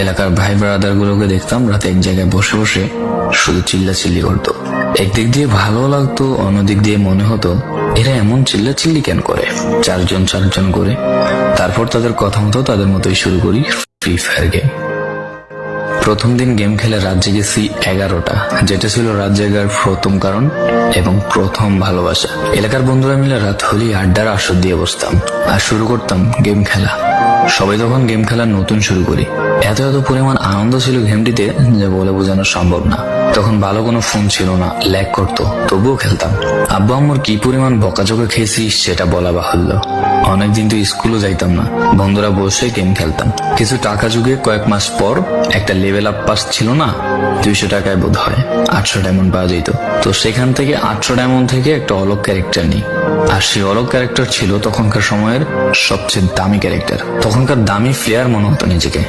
এলাকার ভাই ব্রাদার গুলোকে দেখতাম রাতে এক জায়গায় বসে বসে শুধু চিল্লাচিল্লি করতো। একদিক দিয়ে ভালো লাগতো, অন্যদিক দিয়ে মনে হতো এরা এমন চিল্লাচিল্লি কেন করে, চারজন করে। তারপর তাদের কথা মতো তাদের মতোই শুরু করি ফ্রি ফায়ার গেম। প্রথম দিন গেম খেলে রাত জেগেছি 11টা, যেটা ছিল রাত জাগার প্রথম কারণ এবং প্রথম ভালোবাসা। এলাকার বন্ধুরা মিলে রাত হলেই আড্ডার আসর দিয়ে বসতাম আর শুরু করতাম গেম খেলা। সবাই তখন গেম খেলা নতুন শুরু করি। এত পরিমাণ আনন্দ ছিল গেমটিতে যে বলে বোঝানো সম্ভব না। তখন ভালো কোনো ফোন ছিল না, ল্যাগ করতো, তবুও খেলতাম। আব্বু আম্মুর কি পরিমাণ বকাঝকা খেয়েছি সেটা বলা বাহুল্য। অনেকদিন তো স্কুলও যাইতাম না, বন্ধুরা বসে গেম খেলতাম। কিছু টাকা যুগে কয়েক মাস পর একটা লেভেল আপ পাস ছিল না, 200 টাকায় বোধ হয় 800 ডায়মন্ড পাওয়া যেত। তো সেখান থেকে 800 ডায়মন্ড থেকে একটা অলক ক্যারেক্টার নিই। আর সেই অলক ক্যারেক্টার ছিল তখনকার সময়ের সবচেয়ে দামি ক্যারেক্টার। তখনকার দামি প্লেয়ার মনে হতো নিজেকে।